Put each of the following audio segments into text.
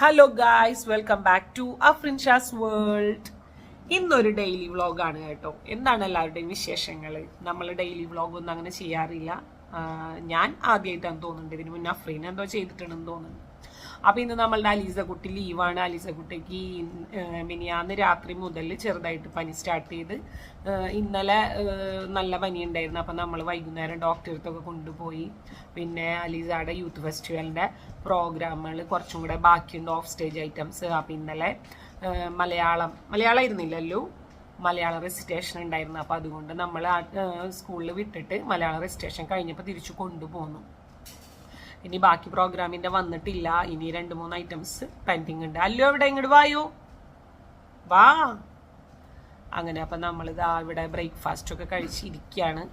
Hello guys, welcome back to Afrinsha's world. ഇന്നൊരു daily വ്ളോഗാണ് കേട്ടോ. എന്താണ് എല്ലാവരുടെയും വിശേഷങ്ങൾ? നമ്മൾ ഡെയിലി വ്ളോഗ് ഒന്നും അങ്ങനെ ചെയ്യാറില്ല. ഞാൻ ആദ്യമായിട്ടാണ് തോന്നുന്നുണ്ട്. ഇതിന് മുന്നേ അഫ്രീൻ എന്തോ ചെയ്തിട്ടുണ്ടെന്ന് തോന്നുന്നു. അപ്പോൾ ഇന്ന് നമ്മളുടെ അലീസ കുട്ടി ലീവാണ്. അലീസ കുട്ടിക്ക് മിനിയാന്ന് രാത്രി മുതൽ ചെറുതായിട്ട് പനി സ്റ്റാർട്ട് ചെയ്ത് ഇന്നലെ നല്ല പനി ഉണ്ടായിരുന്നു. അപ്പം നമ്മൾ വൈകുന്നേരം ഡോക്ടറെ അടുത്തൊക്കെ കൊണ്ടുപോയി. പിന്നെ അലീസയുടെ യൂത്ത് ഫെസ്റ്റിവലിൻ്റെ പ്രോഗ്രാമുകൾ കുറച്ചും കൂടെ ബാക്കിയുണ്ട്, ഓഫ് സ്റ്റേജ് ഐറ്റംസ്. അപ്പം ഇന്നലെ മലയാളം ഇരുന്നില്ലല്ലോ, മലയാളം റെസിറ്റേഷൻ ഉണ്ടായിരുന്നു. അപ്പോൾ അതുകൊണ്ട് നമ്മൾ സ്കൂളിൽ വിട്ടിട്ട് മലയാളം റെസിറ്റേഷൻ കഴിഞ്ഞപ്പോൾ തിരിച്ചു കൊണ്ടുപോന്നു. ഇനി ബാക്കി പ്രോഗ്രാമിൻ്റെ വന്നിട്ടില്ല. ഇനി 2-3 ഐറ്റംസ് പെൻഡിങ് ഉണ്ട്. അല്ലോ എവിടെ? ഇങ്ങോട്ട് വായോ, വാ. അങ്ങനെ അപ്പം നമ്മളിതാ ഇവിടെ ബ്രേക്ക്ഫാസ്റ്റൊക്കെ കഴിച്ചിരിക്കുകയാണ്.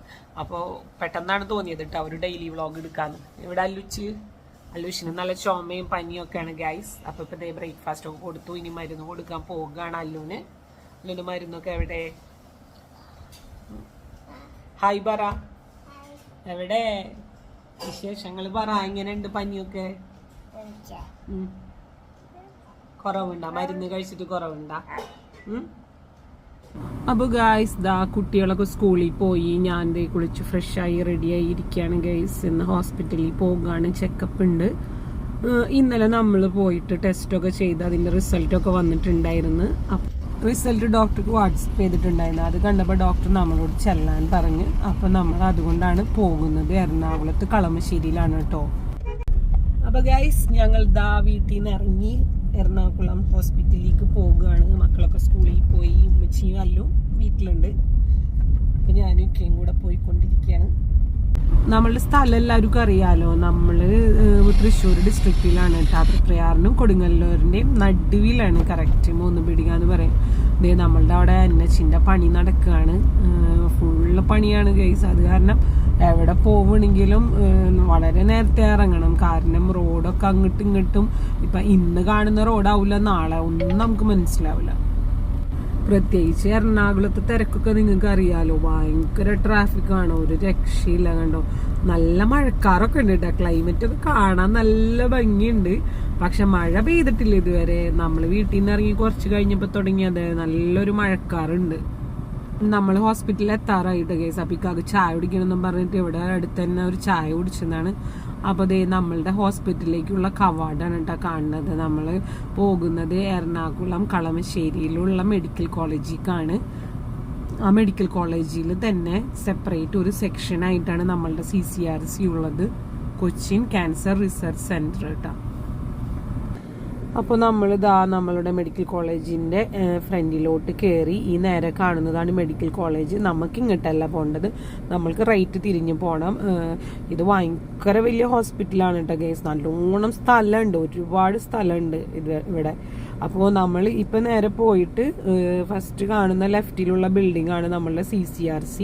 അപ്പോൾ പെട്ടെന്നാണ് തോന്നിയത് കേട്ടോ ഒരു ഡെയിലി വ്ളോഗ് എടുക്കാന്ന്. ഇവിടെ അല്ലുച്ചിന് നല്ല ചുമയും പനിയും ഒക്കെയാണ് ഗൈസ്. അപ്പോൾ ഇപ്പോൾ ഇതേ ബ്രേക്ക്ഫാസ്റ്റൊക്കെ കൊടുത്തു. ഇനി മരുന്ന് കൊടുക്കാൻ പോവുകയാണ് അല്ലുവിന്. മരുന്നൊക്കെ എവിടെ? ഹായ് പറ, എവിടെ വിശേഷങ്ങൾ പറ. എങ്ങനെയുണ്ട് പനിയൊക്കെ? കുറവുണ്ടാ? മരുന്ന് കഴിച്ചിട്ട് കുറവുണ്ടാ? അപ്പോൾ ഗൈസ് ദാ കുട്ടികളൊക്കെ സ്കൂളിൽ പോയി. ഞാൻ കുളിച്ച് ഫ്രഷായി റെഡിയായി ഇരിക്കുകയാണ് ഗൈസ്. ഇന്ന് ഹോസ്പിറ്റലിൽ പോകുകയാണ്, ചെക്കപ്പ് ഉണ്ട്. ഇന്നലെ നമ്മൾ പോയിട്ട് ടെസ്റ്റൊക്കെ ചെയ്ത് അതിൻ്റെ റിസൾട്ടൊക്കെ വന്നിട്ടുണ്ടായിരുന്നു. റിസൾട്ട് ഡോക്ടർക്ക് വാട്സപ്പ് ചെയ്തിട്ടുണ്ടായിരുന്നു. അത് കണ്ടപ്പോൾ ഡോക്ടർ നമ്മളോട് ചെല്ലാൻ പറഞ്ഞ്. അപ്പം നമ്മൾ അതുകൊണ്ടാണ് പോകുന്നത്. എറണാകുളത്ത് കളമശ്ശേരിയിലാണ് കേട്ടോ. അപ്പോൾ ഗൈസ് ഞങ്ങൾ ദാ വീട്ടിൽ നിന്ന് ഇറങ്ങി എറണാകുളം ഹോസ്പിറ്റലിലേക്ക് പോകുകയാണ്. മക്കളൊക്കെ സ്കൂളിൽ പോയി, ഉമ്മച്ചിയും അല്ലും വീട്ടിലുണ്ട്. അപ്പം ഞാനും ഇക്കയും കൂടെ പോയിക്കൊണ്ടിരിക്കുകയാണ്. നമ്മളുടെ സ്ഥലം എല്ലാവർക്കും അറിയാലോ. നമ്മൾ തൃശ്ശൂർ ഡിസ്ട്രിക്റ്റിലാണ് കേട്ടോ. തൃപ്രയാറിനും കൊടുങ്ങല്ലൂരിൻ്റെയും നടുവിലാണ് കറക്റ്റ്. 3 പീടിക എന്ന് പറയും. ഇതേ നമ്മളുടെ അവിടെ NH-ൻ്റെ പണി നടക്കുകയാണ്. ഫുള്ള് പണിയാണ് ഗൈസ്. അത് കാരണം എവിടെ പോവുകയാണെങ്കിലും വളരെ നേരത്തെ ഇറങ്ങണം. കാരണം റോഡൊക്കെ അങ്ങോട്ടും ഇങ്ങോട്ടും ഇപ്പം ഇന്ന് കാണുന്ന റോഡാവില്ല നാളെ, ഒന്നും നമുക്ക് മനസ്സിലാവില്ല. പ്രത്യേകിച്ച് എറണാകുളത്തെ തിരക്കൊക്കെ നിങ്ങൾക്ക് അറിയാലോ. ഭയങ്കര ട്രാഫിക്കാണ്, ഒരു രക്ഷയില്ല. കണ്ടോ, നല്ല മഴക്കാറൊക്കെ ഉണ്ട് കേട്ടോ. ക്ലൈമറ്റ് ഒക്കെ കാണാൻ നല്ല ഭംഗിയുണ്ട്. പക്ഷെ മഴ പെയ്തിട്ടില്ല ഇതുവരെ. നമ്മൾ വീട്ടിൽ നിന്ന് ഇറങ്ങി കുറച്ച് കഴിഞ്ഞപ്പോൾ തുടങ്ങിയത് നല്ലൊരു മഴക്കാറുണ്ട്. നമ്മൾ ഹോസ്പിറ്റലിൽ എത്താറായിട്ട് കേസ്. അപ്പം ഇക്കാക്ക് ചായ കുടിക്കണമെന്നും പറഞ്ഞിട്ട് ഇവിടെ അടുത്ത് തന്നെ ഒരു ചായ കുടിച്ചതാണ്. അപ്പോൾ ദേ നമ്മളുടെ ഹോസ്പിറ്റലിലേക്കുള്ള കവാടാണ് കേട്ടോ കാണുന്നത്. നമ്മൾ പോകുന്നത് എറണാകുളം കളമശ്ശേരിയിലുള്ള മെഡിക്കൽ കോളേജിലേക്കാണ്. ആ മെഡിക്കൽ കോളേജിൽ തന്നെ സെപ്പറേറ്റ് ഒരു സെക്ഷനായിട്ടാണ് നമ്മളുടെ CCRC ഉള്ളത്, കൊച്ചിൻ ക്യാൻസർ റിസർച്ച് സെൻറ്റർ കേട്ടോ. അപ്പോൾ നമ്മളിതാ നമ്മളുടെ മെഡിക്കൽ കോളേജിൻ്റെ ഫ്രണ്ടിലോട്ട് കയറി. ഈ നേരെ കാണുന്നതാണ് മെഡിക്കൽ കോളേജ്. നമുക്ക് ഇങ്ങോട്ടല്ല പോകേണ്ടത്, നമ്മൾക്ക് റൈറ്റ് തിരിഞ്ഞ് പോകണം. ഇത് ഭയങ്കര വലിയ ഹോസ്പിറ്റലാണ് കേട്ടോ ഗൈസ്. നല്ലോണം സ്ഥലമുണ്ട്, ഒരുപാട് സ്ഥലമുണ്ട് ഇവിടെ. അപ്പോൾ നമ്മൾ ഇപ്പം നേരെ പോയിട്ട് ഫസ്റ്റ് കാണുന്ന ലെഫ്റ്റിലുള്ള ബിൽഡിംഗ് ആണ് നമ്മളുടെ CCRC.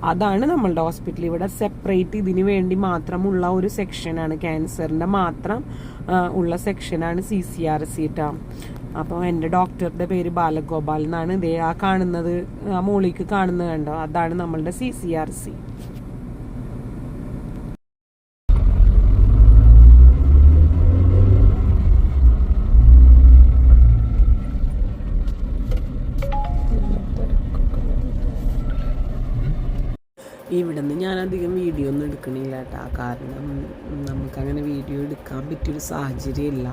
അതാണ് നമ്മളുടെ ഹോസ്പിറ്റൽ. ഇവിടെ സെപ്പറേറ്റ് ഇതിന് വേണ്ടി മാത്രമുള്ള ഒരു സെക്ഷനാണ്, ക്യാൻസറിൻ്റെ മാത്രം ഉള്ള സെക്ഷനാണ് CCRC കേട്ടോ. അപ്പോൾ എൻ്റെ ഡോക്ടറുടെ പേര് ബാലഗോപാൽ എന്നാണ്. ഇതേ ആ കാണുന്നത്, ആ മോളിക്ക് കാണുന്നത് കണ്ടോ, അതാണ് നമ്മളുടെ CCRC. ഇവിടെ നിന്ന് ഞാനധികം വീഡിയോ ഒന്നും എടുക്കണില്ല കേട്ടോ. കാരണം നമുക്കങ്ങനെ വീഡിയോ എടുക്കാൻ പറ്റിയൊരു സാഹചര്യമില്ല.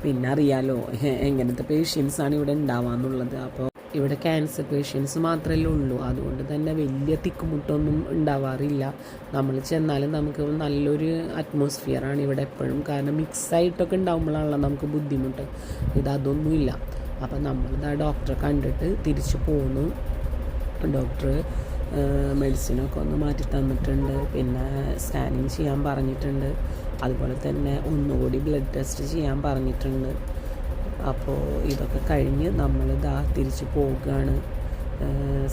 പിന്നെ അറിയാലോ എങ്ങനത്തെ പേഷ്യൻസാണ് ഇവിടെ ഉണ്ടാവാന്നുള്ളത്. അപ്പോൾ ഇവിടെ ക്യാൻസർ പേഷ്യൻസ് മാത്രമല്ലേ ഉള്ളൂ. അതുകൊണ്ട് തന്നെ വലിയ തിക്കുമുട്ടൊന്നും ഉണ്ടാവാറില്ല. നമ്മൾ ചെന്നാലും നമുക്ക് നല്ലൊരു അറ്റ്മോസ്ഫിയറാണ് ഇവിടെ എപ്പോഴും. കാരണം മിക്സായിട്ടൊക്കെ ഉണ്ടാകുമ്പോഴാണല്ലോ നമുക്ക് ബുദ്ധിമുട്ട്. അതൊന്നുമില്ല. അപ്പം നമ്മളിതാ ഡോക്ടറെ കണ്ടിട്ട് തിരിച്ചു പോന്നു. ഡോക്ടർ മെഡിസിനൊക്കെ ഒന്ന് മാറ്റി തന്നിട്ടുണ്ട്. പിന്നെ സ്കാനിങ് ചെയ്യാൻ പറഞ്ഞിട്ടുണ്ട്. അതുപോലെ തന്നെ ഒന്നുകൂടി ബ്ലഡ് ടെസ്റ്റ് ചെയ്യാൻ പറഞ്ഞിട്ടുണ്ട്. അപ്പോൾ ഇതൊക്കെ കഴിഞ്ഞ് നമ്മളിതാ തിരിച്ച് പോവുകയാണ്.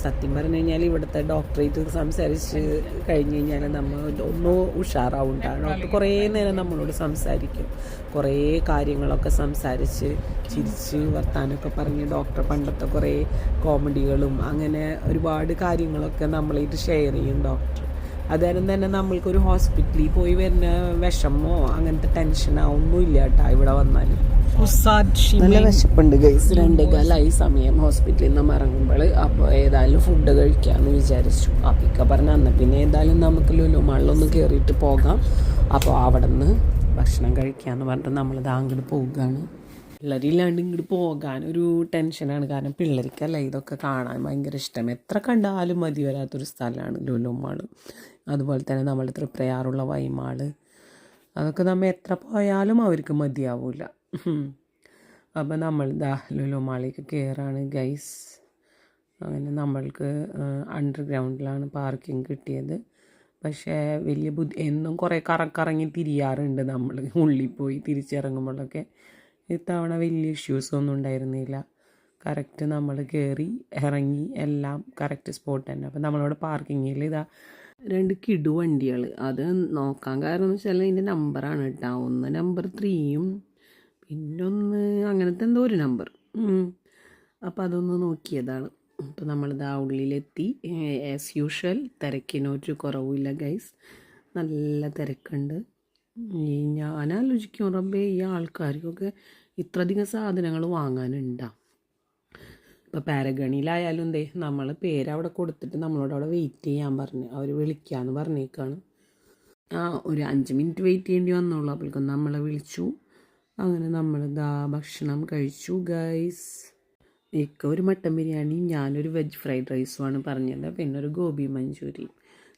സത്യം പറഞ്ഞു കഴിഞ്ഞാൽ ഇവിടുത്തെ ഡോക്ടറേറ്റ് സംസാരിച്ച് കഴിഞ്ഞ് കഴിഞ്ഞാൽ നമ്മൾ ഒന്ന് ഉഷാറാവും. ഡോക്ടർ കുറേ നേരം നമ്മളോട് സംസാരിക്കും. കുറേ കാര്യങ്ങളൊക്കെ സംസാരിച്ച് ചിരിച്ച് വർത്താനമൊക്കെ പറഞ്ഞ് ഡോക്ടർ പണ്ടത്തെ കുറേ കോമഡികളും അങ്ങനെ ഒരുപാട് കാര്യങ്ങളൊക്കെ നമ്മളായിട്ട് ഷെയർ ചെയ്യും ഡോക്ടർ. അതുകാരണം തന്നെ നമ്മൾക്കൊരു ഹോസ്പിറ്റലിൽ പോയി വരുന്ന വിഷമോ അങ്ങനത്തെ ടെൻഷനോ ഒന്നും ഇല്ല കേട്ടോ ഇവിടെ വന്നാൽ. നല്ല വിശപ്പുണ്ട് ഗൈസ്. 2:15 സമയം ഹോസ്പിറ്റലിൽ നിന്ന് ഇറങ്ങുമ്പോൾ. അപ്പോൾ ഏതായാലും ഫുഡ് കഴിക്കാമെന്ന് വിചാരിച്ചു. അപ്പിക്ക പറഞ്ഞ അന്ന് പിന്നെ ഏതായാലും നമുക്ക് ലുലു മാളിലൊന്ന് കയറിയിട്ട് പോകാം. അപ്പോൾ അവിടെ നിന്ന് ഭക്ഷണം കഴിക്കാമെന്ന് പറഞ്ഞിട്ട് നമ്മളിത് അങ്ങോട്ട് പോവുകയാണ്. പിള്ളേരില്ലാണ്ട് ഇങ്ങോട്ട് പോകാൻ ഒരു ടെൻഷനാണ്. കാരണം പിള്ളേർക്കല്ല ഇതൊക്കെ കാണാൻ ഭയങ്കര ഇഷ്ടം. എത്ര കണ്ടാലും മതി വരാത്തൊരു സ്ഥലമാണ് ലുലു മാൾ. അതുപോലെ തന്നെ നമ്മൾ തൃപ്രയാറുള്ള വൈമാൾ, അതൊക്കെ നമ്മൾ എത്ര പോയാലും അവർക്ക് മതിയാവില്ല. അപ്പോൾ നമ്മൾ ലുലു മാളിലേക്ക് കയറാണ് ഗൈസ്. അങ്ങനെ നമ്മൾക്ക് അണ്ടർഗ്രൗണ്ടിലാണ് പാർക്കിംഗ് കിട്ടിയത്. പക്ഷേ വലിയ എന്നും കുറേ കറങ്ങി തിരിയാറുണ്ട് നമ്മൾ ഉള്ളിൽ പോയി തിരിച്ചിറങ്ങുമ്പോഴൊക്കെ. ഇത്തവണ വലിയ ഇഷ്യൂസൊന്നും ഉണ്ടായിരുന്നില്ല. കറക്റ്റ് നമ്മൾ കയറി ഇറങ്ങി എല്ലാം കറക്റ്റ് സ്പോട്ട് തന്നെ. അപ്പോൾ നമ്മളോട് പാർക്കിങ്ങിൽ 2 കിടു വണ്ടികൾ അത് നോക്കാൻ കാരണം എന്ന് വെച്ചാൽ ഇതിൻ്റെ നമ്പറാണ് കേട്ടോ. ഒന്ന് നമ്പർ 3യും പിന്നൊന്ന് അങ്ങനത്തെ എന്തോ ഒരു നമ്പർ. അപ്പോൾ അതൊന്ന് നോക്കിയതാണ്. അപ്പോൾ നമ്മളിതാ ഉള്ളിലെത്തി. ആസ് യൂഷ്വൽ തിരക്കിനൊരു കുറവില്ല ഗൈസ്. നല്ല തിരക്കുണ്ട്. ഞാൻ ആലോചിക്കും റബ്ബേ ഈ ആൾക്കാർക്കൊക്കെ ഇത്രയധികം സാധനങ്ങൾ വാങ്ങാനുണ്ടാ. ഇപ്പോൾ പാരഗണിയിലായാലും നമ്മൾ പേര് അവിടെ കൊടുത്തിട്ട് നമ്മളോട് അവിടെ വെയിറ്റ് ചെയ്യാൻ പറഞ്ഞു. അവർ വിളിക്കാമെന്ന് പറഞ്ഞേക്കാണ്. ഒരു 5 മിനിറ്റ് വെയിറ്റ് ചെയ്യേണ്ടി വന്നുള്ളൂ. അപ്പോഴേക്കും നമ്മളെ വിളിച്ചു. അങ്ങനെ നമ്മളിതാ ഭക്ഷണം കഴിച്ചു ഗൈസ്. എനിക്ക് ഒരു മട്ടൻ ബിരിയാണിയും ഞാനൊരു വെജ് ഫ്രൈഡ് റൈസുമാണ് പറഞ്ഞത്. പിന്നെ ഒരു ഗോബി മഞ്ചൂരിയും.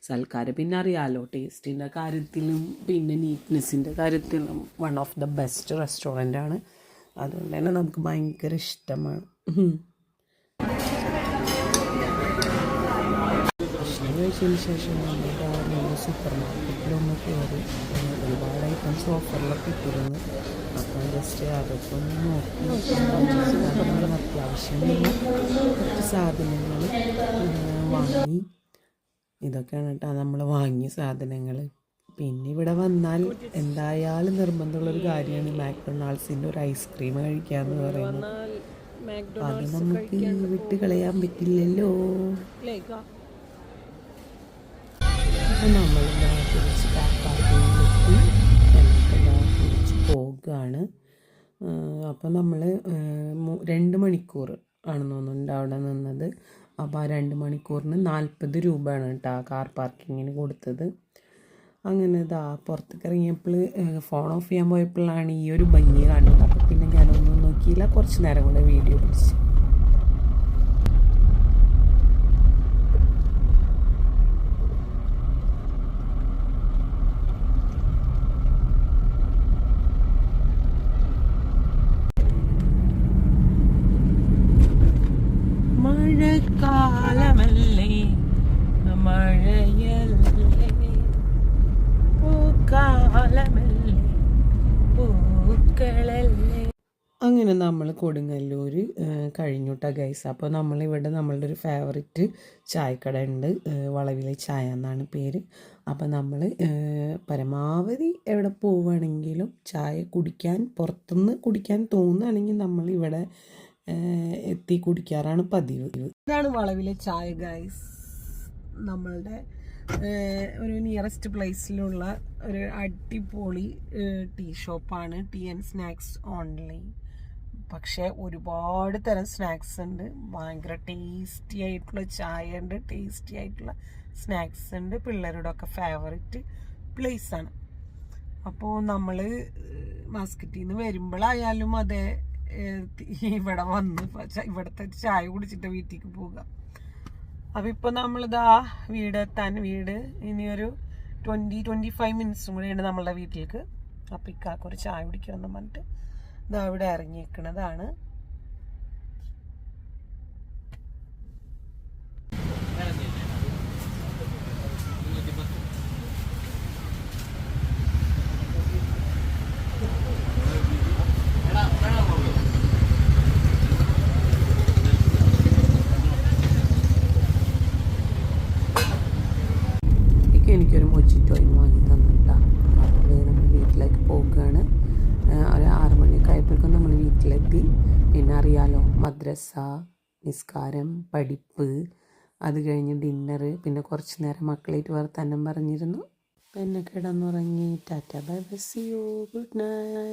സൽക്കാരം പിന്നെ അറിയാമല്ലോ, ടേസ്റ്റിൻ്റെ കാര്യത്തിലും പിന്നെ നീറ്റ്നെസ്സിൻ്റെ കാര്യത്തിലും വൺ ഓഫ് ദ ബെസ്റ്റ് റെസ്റ്റോറൻ്റാണ്. അതുകൊണ്ട് തന്നെ നമുക്ക് ഭയങ്കര ഇഷ്ടമാണ്. ഭക്ഷണം കഴിച്ചതിന് ശേഷം നമ്മൾ സൂപ്പർ മാർക്കറ്റിലൊന്ന് കയറി. ഒരുപാട് ഐറ്റംസ് ഓഫറിലൊക്കെ ഇട്ടിരുന്നു. അപ്പം ജസ്റ്റ് അതൊക്കെ ഒന്ന് നോക്കി നമ്മൾ അത്യാവശ്യമുള്ള കുറച്ച് സാധനങ്ങൾ വാങ്ങി. ഇതൊക്കെയാണ് കേട്ടോ നമ്മൾ വാങ്ങിയ സാധനങ്ങൾ. പിന്നെ ഇവിടെ വന്നാൽ എന്തായാലും നിർബന്ധമുള്ളൊരു കാര്യമാണ് മാക്ഡൊണാൾഡ്സിൻ്റെ ഒരു ഐസ്ക്രീം കഴിക്കാമെന്ന് പറയുന്നത്. അത് നമുക്ക് വിട്ട് കളയാൻ പറ്റില്ലല്ലോ. അപ്പോൾ നമ്മൾ തിരിച്ച് കാർ പാർക്കിങ്ങിലെത്തി തിരിച്ച് പോകുകയാണ്. അപ്പോൾ നമ്മൾ 2 മണിക്കൂർ ആണെന്ന് തോന്നുന്നുണ്ട് അവിടെ നിന്നത്. അപ്പോൾ ആ 2 മണിക്കൂറിന് 40 രൂപയാണ് കേട്ടോ കാർ പാർക്കിങ്ങിന് കൊടുത്തത്. അങ്ങനെ പുറത്തേക്ക് ഇറങ്ങിയപ്പോൾ ഫോൺ ഓഫ് ചെയ്യാൻ പോയപ്പോഴാണ് ഈ ഒരു ഭംഗി കാണുന്നത്. അപ്പോൾ പിന്നെ ഞാനൊന്നും നോക്കിയില്ല. കുറച്ച് നേരം കൂടെ വീഡിയോ പിടിച്ചു. മഴക്കാലമല്ലേ മഴയല്ലേ പൂക്കാലമല്ലേ പൂക്കളല്ലേ. അങ്ങനെ നമ്മൾ കൊടുങ്ങല്ലൂർ കഴിഞ്ഞുട്ടാ ഗൈസ്. അപ്പോൾ നമ്മളിവിടെ നമ്മളുടെ ഒരു ഫേവററ്റ് ചായക്കട ഉണ്ട്. വളവിലെ ചായ എന്നാണ് പേര്. അപ്പോൾ നമ്മൾ പരമാവധി എവിടെ പോവുകയാണെങ്കിലും ചായ കുടിക്കാൻ പുറത്തുനിന്ന് കുടിക്കാൻ തോന്നുകയാണെങ്കിൽ നമ്മളിവിടെ എത്തി കുടിക്കാറാണ് പതിവ്. ഇതാണ് വളവിലെ ചായ ഗൈസ്. നമ്മളുടെ ഒരു നിയറസ്റ്റ് പ്ലേസിലുള്ള ഒരു അടിപൊളി ടീ ഷോപ്പാണ്. Tea and snacks only. പക്ഷേ ഒരുപാട് തരം സ്നാക്സ് ഉണ്ട്. ഭയങ്കര ടേസ്റ്റി ആയിട്ടുള്ള ചായ ഉണ്ട്, ടേസ്റ്റി ആയിട്ടുള്ള സ്നാക്സ് ഉണ്ട്. പിള്ളേരുടെ ഒക്കെ ഫേവററ്റ് പ്ലേസാണ്. അപ്പോൾ നമ്മൾ മാസ്കറ്റിൽ നിന്ന് വരുമ്പോഴായാലും അതെ ഇവിടെ വന്ന് ഇവിടുത്തെ ചായ കുടിച്ചിട്ട് വീട്ടിലേക്ക് പോവുക. അപ്പോൾ ഇപ്പോൾ നമ്മളിതാ വീട് ഇനിയൊരു 20-25 മിനിറ്റ്സും കൂടെയുണ്ട് നമ്മളുടെ വീട്ടിലേക്ക്. അപ്പോൾ ഇക്കാക്ക് ഒരു ചായ കുടിക്കണമെന്ന് പറഞ്ഞിട്ട് ഇതാ ഇവിടെ ഇറങ്ങിയിരിക്കണതാണ്. എനിക്കൊരു മൊജിറ്റോയും വാങ്ങി തന്നിട്ടാണ്. അപ്പോൾ നമ്മൾ വീട്ടിലേക്ക് പോകുകയാണ്. ഒരു 6 മണിയൊക്കെ ആയപ്പോഴേക്കും നമ്മൾ വീട്ടിലെത്തി. പിന്നെ അറിയാലോ, മദ്രസ, നിസ്കാരം, പഠിപ്പ്, അത് കഴിഞ്ഞ് ഡിന്നർ, പിന്നെ കുറച്ച് നേരം മക്കളായിട്ട് വർത്താനം പറഞ്ഞിരുന്നു. പിന്നെ കിടന്നുറങ്ങി. Tata bye bye, see you, good night.